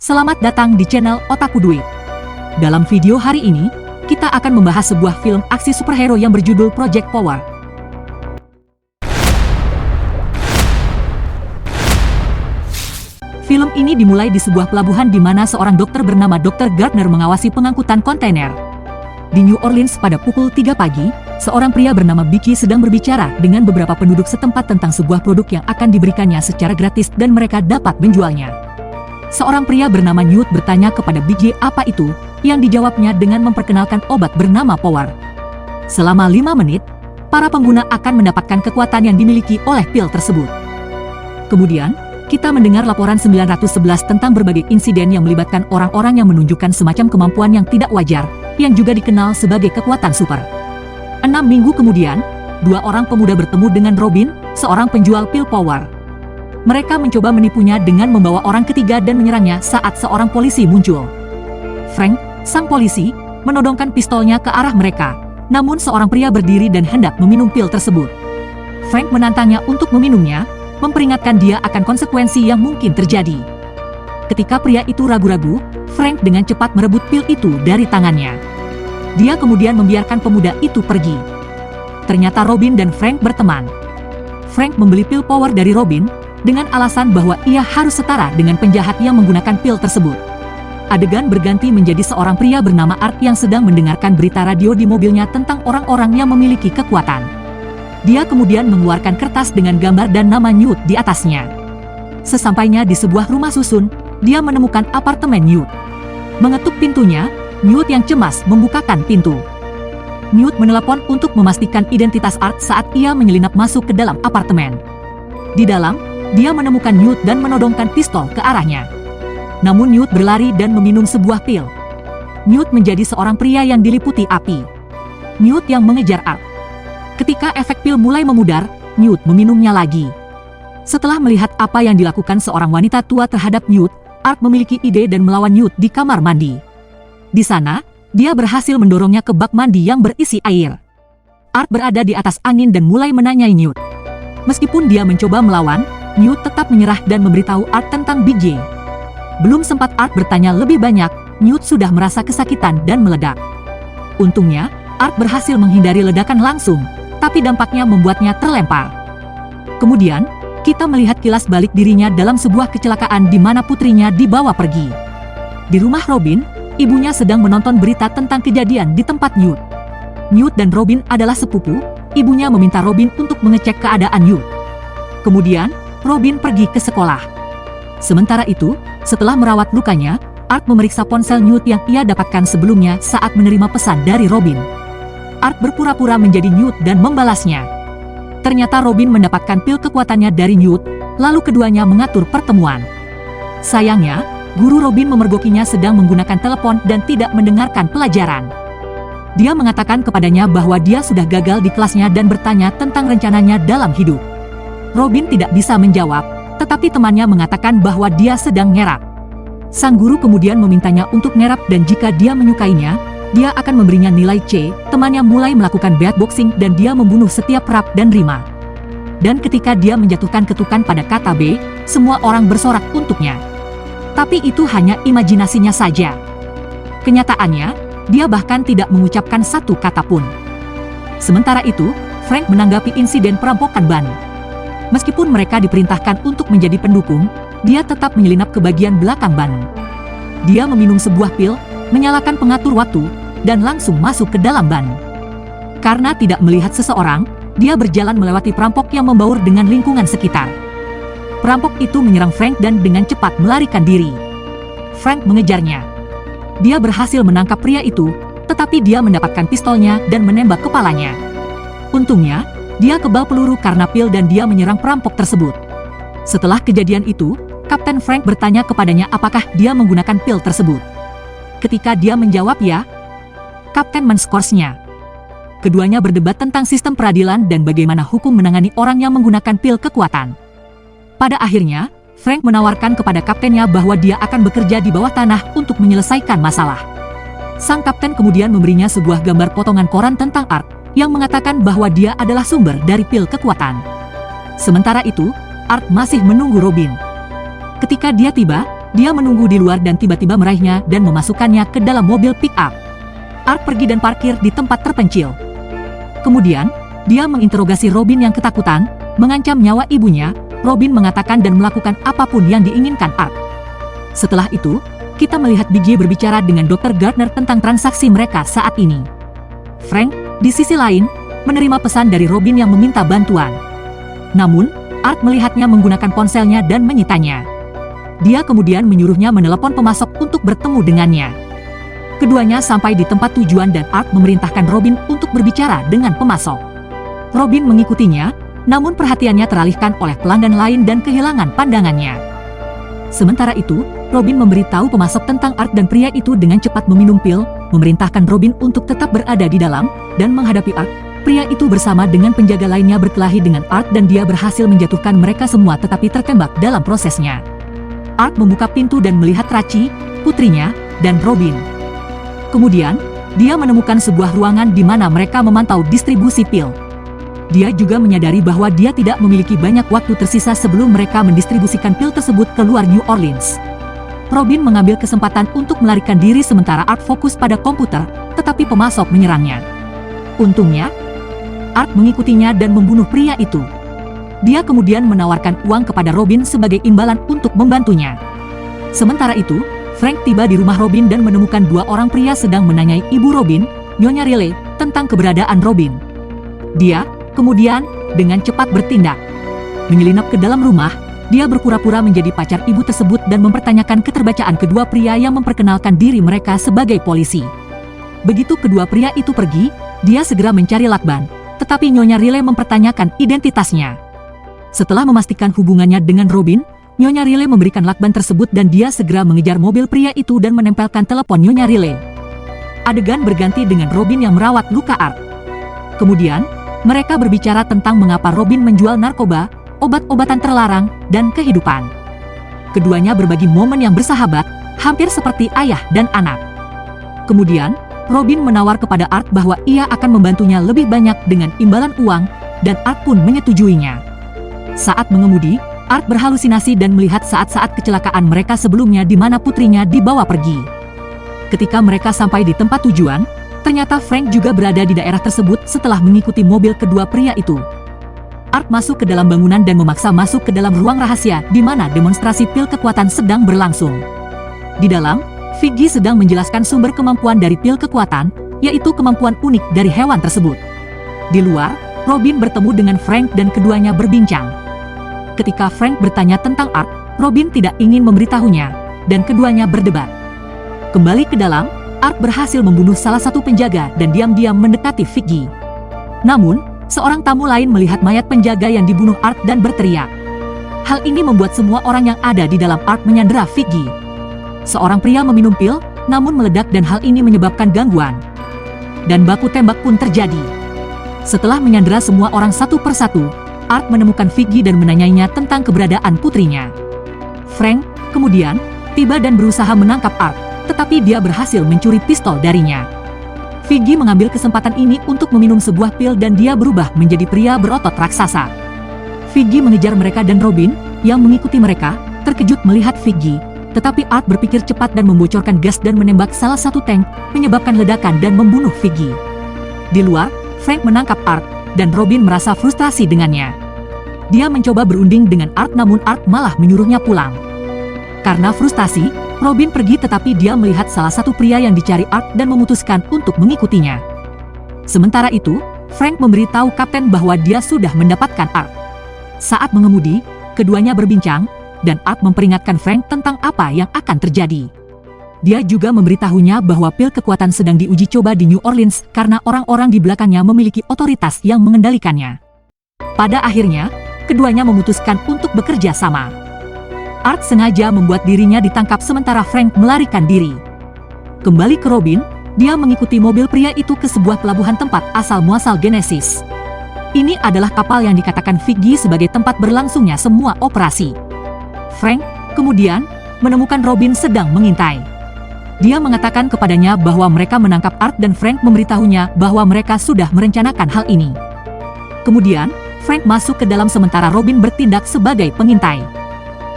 Selamat datang di channel Otaku Duit. Dalam video hari ini, kita akan membahas sebuah film aksi superhero yang berjudul Project Power. Film ini dimulai di sebuah pelabuhan di mana seorang dokter bernama Dr. Gardner mengawasi pengangkutan kontainer. Di New Orleans pada pukul 3 pagi, seorang pria bernama Bicky sedang berbicara dengan beberapa penduduk setempat tentang sebuah produk yang akan diberikannya secara gratis dan mereka dapat menjualnya. Seorang pria bernama Newt bertanya kepada Bicky apa itu, yang dijawabnya dengan memperkenalkan obat bernama Power. Selama 5 menit, para pengguna akan mendapatkan kekuatan yang dimiliki oleh pil tersebut. Kemudian, kita mendengar laporan 911 tentang berbagai insiden yang melibatkan orang-orang yang menunjukkan semacam kemampuan yang tidak wajar, yang juga dikenal sebagai kekuatan super. 6 minggu kemudian, 2 orang pemuda bertemu dengan Robin, seorang penjual pil Power. Mereka mencoba menipunya dengan membawa orang ketiga dan menyerangnya saat seorang polisi muncul. Frank, sang polisi, menodongkan pistolnya ke arah mereka, namun seorang pria berdiri dan hendak meminum pil tersebut. Frank menantangnya untuk meminumnya, memperingatkan dia akan konsekuensi yang mungkin terjadi. Ketika pria itu ragu-ragu, Frank dengan cepat merebut pil itu dari tangannya. Dia kemudian membiarkan pemuda itu pergi. Ternyata Robin dan Frank berteman. Frank membeli pil Power dari Robin, dengan alasan bahwa ia harus setara dengan penjahat yang menggunakan pil tersebut. Adegan berganti menjadi seorang pria bernama Art yang sedang mendengarkan berita radio di mobilnya tentang orang-orang yang memiliki kekuatan. Dia kemudian mengeluarkan kertas dengan gambar dan nama Newt di atasnya. Sesampainya di sebuah rumah susun, dia menemukan apartemen Newt. Mengetuk pintunya, Newt yang cemas membukakan pintu. Newt menelepon untuk memastikan identitas Art saat ia menyelinap masuk ke dalam apartemen. Di dalam, dia menemukan Newt dan menodongkan pistol ke arahnya. Namun Newt berlari dan meminum sebuah pil. Newt menjadi seorang pria yang diliputi api. Newt yang mengejar Art. Ketika efek pil mulai memudar, Newt meminumnya lagi. Setelah melihat apa yang dilakukan seorang wanita tua terhadap Newt, Art memiliki ide dan melawan Newt di kamar mandi. Di sana, dia berhasil mendorongnya ke bak mandi yang berisi air. Art berada di atas angin dan mulai menanyai Newt. Meskipun dia mencoba melawan, Newt tetap menyerah dan memberitahu Art tentang Big J. Belum sempat Art bertanya lebih banyak, Newt sudah merasa kesakitan dan meledak. Untungnya, Art berhasil menghindari ledakan langsung, tapi dampaknya membuatnya terlempar. Kemudian, kita melihat kilas balik dirinya dalam sebuah kecelakaan di mana putrinya dibawa pergi. Di rumah Robin, ibunya sedang menonton berita tentang kejadian di tempat Newt. Newt dan Robin adalah sepupu, ibunya meminta Robin untuk mengecek keadaan Newt. Kemudian, Robin pergi ke sekolah. Sementara itu, setelah merawat lukanya, Art memeriksa ponsel Newt yang ia dapatkan sebelumnya saat menerima pesan dari Robin. Art berpura-pura menjadi Newt dan membalasnya. Ternyata Robin mendapatkan pil kekuatannya dari Newt, lalu keduanya mengatur pertemuan. Sayangnya, guru Robin memergokinya sedang menggunakan telepon dan tidak mendengarkan pelajaran. Dia mengatakan kepadanya bahwa dia sudah gagal di kelasnya dan bertanya tentang rencananya dalam hidup. Robin tidak bisa menjawab, tetapi temannya mengatakan bahwa dia sedang ngerap. Sang guru kemudian memintanya untuk ngerap dan jika dia menyukainya, dia akan memberinya nilai C. Temannya mulai melakukan beatboxing dan dia membunuh setiap rap dan rima. Dan ketika dia menjatuhkan ketukan pada kata B, semua orang bersorak untuknya. Tapi itu hanya imajinasinya saja. Kenyataannya, dia bahkan tidak mengucapkan satu kata pun. Sementara itu, Frank menanggapi insiden perampokan ban. Meskipun mereka diperintahkan untuk menjadi pendukung, dia tetap menyelinap ke bagian belakang ban. Dia meminum sebuah pil, menyalakan pengatur waktu, dan langsung masuk ke dalam ban. Karena tidak melihat seseorang, dia berjalan melewati perampok yang membaur dengan lingkungan sekitar. Perampok itu menyerang Frank dan dengan cepat melarikan diri. Frank mengejarnya. Dia berhasil menangkap pria itu, tetapi dia mendapatkan pistolnya dan menembak kepalanya. Untungnya, dia kebal peluru karena pil dan dia menyerang perampok tersebut. Setelah kejadian itu, Kapten Frank bertanya kepadanya apakah dia menggunakan pil tersebut. Ketika dia menjawab ya, Kapten menskorsnya. Keduanya berdebat tentang sistem peradilan dan bagaimana hukum menangani orang yang menggunakan pil kekuatan. Pada akhirnya, Frank menawarkan kepada kaptennya bahwa dia akan bekerja di bawah tanah untuk menyelesaikan masalah. Sang kapten kemudian memberinya sebuah gambar potongan koran tentang Art, yang mengatakan bahwa dia adalah sumber dari pil kekuatan. Sementara itu, Art masih menunggu Robin. Ketika dia tiba, dia menunggu di luar dan tiba-tiba meraihnya dan memasukkannya ke dalam mobil pick-up. Art pergi dan parkir di tempat terpencil. Kemudian, dia menginterogasi Robin yang ketakutan, mengancam nyawa ibunya. Robin mengatakan dan melakukan apapun yang diinginkan Art. Setelah itu, kita melihat Biggie berbicara dengan Dr. Gardner tentang transaksi mereka saat ini. Frank, di sisi lain, menerima pesan dari Robin yang meminta bantuan. Namun, Art melihatnya menggunakan ponselnya dan menyitanya. Dia kemudian menyuruhnya menelepon pemasok untuk bertemu dengannya. Keduanya sampai di tempat tujuan dan Art memerintahkan Robin untuk berbicara dengan pemasok. Robin mengikutinya, namun perhatiannya teralihkan oleh pelanggan lain dan kehilangan pandangannya. Sementara itu, Robin memberitahu pemasok tentang Art dan pria itu dengan cepat meminum pil, memerintahkan Robin untuk tetap berada di dalam, dan menghadapi Art. Pria itu bersama dengan penjaga lainnya berkelahi dengan Art dan dia berhasil menjatuhkan mereka semua tetapi tertembak dalam prosesnya. Art membuka pintu dan melihat Rachi, putrinya, dan Robin. Kemudian, dia menemukan sebuah ruangan di mana mereka memantau distribusi pil. Dia juga menyadari bahwa dia tidak memiliki banyak waktu tersisa sebelum mereka mendistribusikan pil tersebut ke luar New Orleans. Robin mengambil kesempatan untuk melarikan diri sementara Art fokus pada komputer, tetapi pemasok menyerangnya. Untungnya, Art mengikutinya dan membunuh pria itu. Dia kemudian menawarkan uang kepada Robin sebagai imbalan untuk membantunya. Sementara itu, Frank tiba di rumah Robin dan menemukan dua orang pria sedang menanyai ibu Robin, Nyonya Riley, tentang keberadaan Robin. Dia, kemudian, dengan cepat bertindak. Menyelinap ke dalam rumah, dia berpura-pura menjadi pacar ibu tersebut dan mempertanyakan keterbacaan kedua pria yang memperkenalkan diri mereka sebagai polisi. Begitu kedua pria itu pergi, dia segera mencari lakban, tetapi Nyonya Riley mempertanyakan identitasnya. Setelah memastikan hubungannya dengan Robin, Nyonya Riley memberikan lakban tersebut dan dia segera mengejar mobil pria itu dan menempelkan telepon Nyonya Riley. Adegan berganti dengan Robin yang merawat luka Art. Kemudian, mereka berbicara tentang mengapa Robin menjual narkoba, obat-obatan terlarang, dan kehidupan. Keduanya berbagi momen yang bersahabat, hampir seperti ayah dan anak. Kemudian, Robin menawar kepada Art bahwa ia akan membantunya lebih banyak dengan imbalan uang, dan Art pun menyetujuinya. Saat mengemudi, Art berhalusinasi dan melihat saat-saat kecelakaan mereka sebelumnya di mana putrinya dibawa pergi. Ketika mereka sampai di tempat tujuan, ternyata Frank juga berada di daerah tersebut setelah mengikuti mobil kedua pria itu. Art masuk ke dalam bangunan dan memaksa masuk ke dalam ruang rahasia di mana demonstrasi pil kekuatan sedang berlangsung. Di dalam, Viggy sedang menjelaskan sumber kemampuan dari pil kekuatan, yaitu kemampuan unik dari hewan tersebut. Di luar, Robin bertemu dengan Frank dan keduanya berbincang. Ketika Frank bertanya tentang Art, Robin tidak ingin memberitahunya, dan keduanya berdebat. Kembali ke dalam, Art berhasil membunuh salah satu penjaga dan diam-diam mendekati Viggy. Namun, seorang tamu lain melihat mayat penjaga yang dibunuh Art dan berteriak. Hal ini membuat semua orang yang ada di dalam Art menyandera Viggy. Seorang pria meminum pil, namun meledak dan hal ini menyebabkan gangguan. Dan baku tembak pun terjadi. Setelah menyandera semua orang satu persatu, Art menemukan Viggy dan menanyainya tentang keberadaan putrinya. Frank, kemudian, tiba dan berusaha menangkap Art, tetapi dia berhasil mencuri pistol darinya. Viggy mengambil kesempatan ini untuk meminum sebuah pil dan dia berubah menjadi pria berotot raksasa. Viggy mengejar mereka dan Robin, yang mengikuti mereka, terkejut melihat Viggy, tetapi Art berpikir cepat dan membocorkan gas dan menembak salah satu tank, menyebabkan ledakan dan membunuh Viggy. Di luar, Frank menangkap Art, dan Robin merasa frustasi dengannya. Dia mencoba berunding dengan Art namun Art malah menyuruhnya pulang. Karena frustasi, Robin pergi tetapi dia melihat salah satu pria yang dicari Art dan memutuskan untuk mengikutinya. Sementara itu, Frank memberitahu Kapten bahwa dia sudah mendapatkan Art. Saat mengemudi, keduanya berbincang, dan Art memperingatkan Frank tentang apa yang akan terjadi. Dia juga memberitahunya bahwa pil kekuatan sedang diuji coba di New Orleans karena orang-orang di belakangnya memiliki otoritas yang mengendalikannya. Pada akhirnya, keduanya memutuskan untuk bekerja sama. Art sengaja membuat dirinya ditangkap sementara Frank melarikan diri. Kembali ke Robin, dia mengikuti mobil pria itu ke sebuah pelabuhan tempat asal-muasal Genesis. Ini adalah kapal yang dikatakan Viggy sebagai tempat berlangsungnya semua operasi. Frank, kemudian, menemukan Robin sedang mengintai. Dia mengatakan kepadanya bahwa mereka menangkap Art dan Frank memberitahunya bahwa mereka sudah merencanakan hal ini. Kemudian, Frank masuk ke dalam sementara Robin bertindak sebagai pengintai.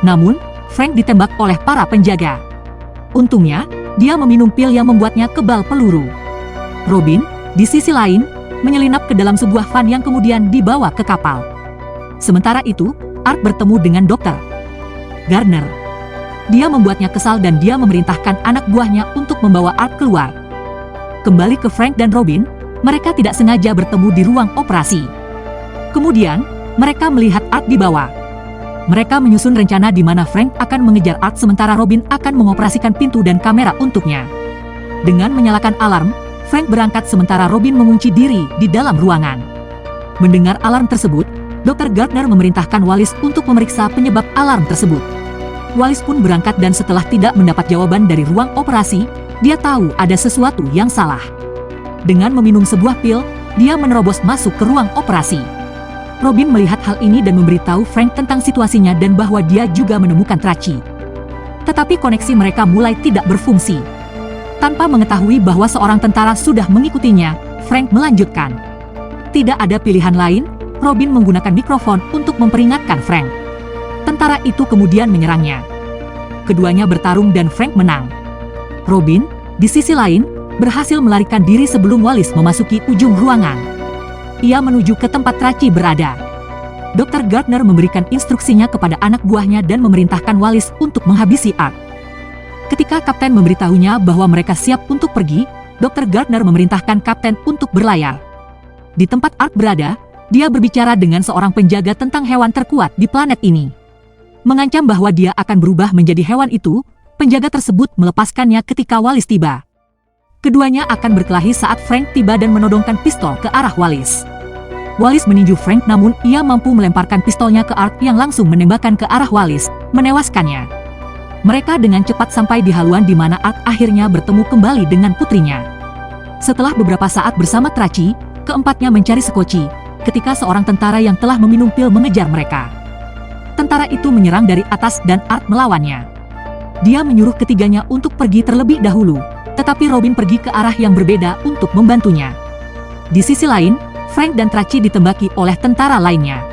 Namun, Frank ditembak oleh para penjaga. Untungnya, dia meminum pil yang membuatnya kebal peluru. Robin, di sisi lain, menyelinap ke dalam sebuah van yang kemudian dibawa ke kapal. Sementara itu, Art bertemu dengan Dr. Gardner. Dia membuatnya kesal dan dia memerintahkan anak buahnya untuk membawa Art keluar. Kembali ke Frank dan Robin, mereka tidak sengaja bertemu di ruang operasi. Kemudian, mereka melihat Art dibawa. Mereka menyusun rencana di mana Frank akan mengejar Art sementara Robin akan mengoperasikan pintu dan kamera untuknya. Dengan menyalakan alarm, Frank berangkat sementara Robin mengunci diri di dalam ruangan. Mendengar alarm tersebut, Dr. Gardner memerintahkan Wallace untuk memeriksa penyebab alarm tersebut. Wallace pun berangkat dan setelah tidak mendapat jawaban dari ruang operasi, dia tahu ada sesuatu yang salah. Dengan meminum sebuah pil, dia menerobos masuk ke ruang operasi. Robin melihat hal ini dan memberitahu Frank tentang situasinya dan bahwa dia juga menemukan Traci. Tetapi koneksi mereka mulai tidak berfungsi. Tanpa mengetahui bahwa seorang tentara sudah mengikutinya, Frank melanjutkan. Tidak ada pilihan lain, Robin menggunakan mikrofon untuk memperingatkan Frank. Tentara itu kemudian menyerangnya. Keduanya bertarung dan Frank menang. Robin, di sisi lain, berhasil melarikan diri sebelum Wallace memasuki ujung ruangan. Ia menuju ke tempat Traci berada. Dr. Gardner memberikan instruksinya kepada anak buahnya dan memerintahkan Wallace untuk menghabisi Art. Ketika Kapten memberitahunya bahwa mereka siap untuk pergi, Dr. Gardner memerintahkan Kapten untuk berlayar. Di tempat Art berada, dia berbicara dengan seorang penjaga tentang hewan terkuat di planet ini. Mengancam bahwa dia akan berubah menjadi hewan itu, penjaga tersebut melepaskannya ketika Wallace tiba. Keduanya akan berkelahi saat Frank tiba dan menodongkan pistol ke arah Wallace. Wallace meninju Frank namun ia mampu melemparkan pistolnya ke Art yang langsung menembakkan ke arah Wallace, menewaskannya. Mereka dengan cepat sampai di haluan di mana Art akhirnya bertemu kembali dengan putrinya. Setelah beberapa saat bersama Traci, keempatnya mencari Sekoci, ketika seorang tentara yang telah meminum pil mengejar mereka. Tentara itu menyerang dari atas dan Art melawannya. Dia menyuruh ketiganya untuk pergi terlebih dahulu, tetapi Robin pergi ke arah yang berbeda untuk membantunya. Di sisi lain, Frank dan Traci ditembaki oleh tentara lainnya.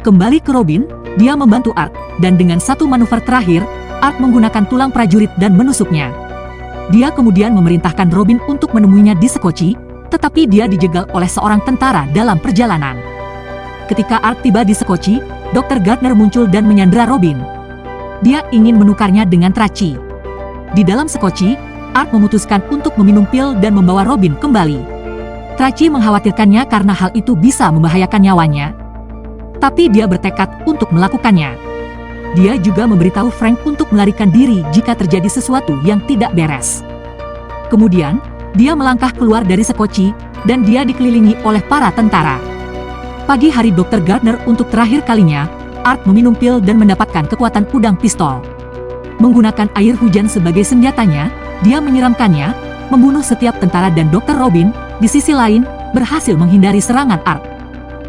Kembali ke Robin, dia membantu Art, dan dengan satu manuver terakhir, Art menggunakan tulang prajurit dan menusuknya. Dia kemudian memerintahkan Robin untuk menemuinya di Sekoci, tetapi dia dijegal oleh seorang tentara dalam perjalanan. Ketika Art tiba di Sekoci, Dr. Gardner muncul dan menyandera Robin. Dia ingin menukarnya dengan Traci. Di dalam Sekoci, Art memutuskan untuk meminum pil dan membawa Robin kembali. Traci mengkhawatirkannya karena hal itu bisa membahayakan nyawanya. Tapi dia bertekad untuk melakukannya. Dia juga memberitahu Frank untuk melarikan diri jika terjadi sesuatu yang tidak beres. Kemudian, dia melangkah keluar dari Sekoci, dan dia dikelilingi oleh para tentara. Pagi hari Dr. Gardner untuk terakhir kalinya, Art meminum pil dan mendapatkan kekuatan udang pistol. Menggunakan air hujan sebagai senjatanya, dia menyiramkannya, membunuh setiap tentara dan Dr. Robin, di sisi lain, berhasil menghindari serangan Art.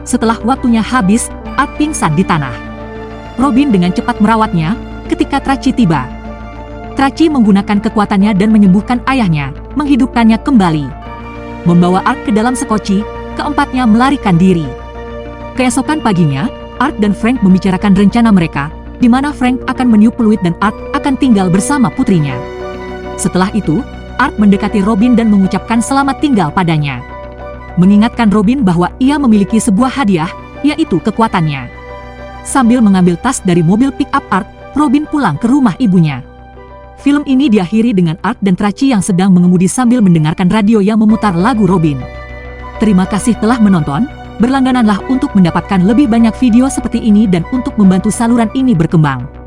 Setelah waktunya habis, Art pingsan di tanah. Robin dengan cepat merawatnya, ketika Traci tiba. Traci menggunakan kekuatannya dan menyembuhkan ayahnya, menghidupkannya kembali. Membawa Art ke dalam Sekoci, keempatnya melarikan diri. Keesokan paginya, Art dan Frank membicarakan rencana mereka, di mana Frank akan meniup peluit dan Art akan tinggal bersama putrinya. Setelah itu, Art mendekati Robin dan mengucapkan selamat tinggal padanya. Mengingatkan Robin bahwa ia memiliki sebuah hadiah, yaitu kekuatannya. Sambil mengambil tas dari mobil pick-up Art, Robin pulang ke rumah ibunya. Film ini diakhiri dengan Art dan Traci yang sedang mengemudi sambil mendengarkan radio yang memutar lagu Robin. Terima kasih telah menonton, berlanggananlah untuk mendapatkan lebih banyak video seperti ini dan untuk membantu saluran ini berkembang.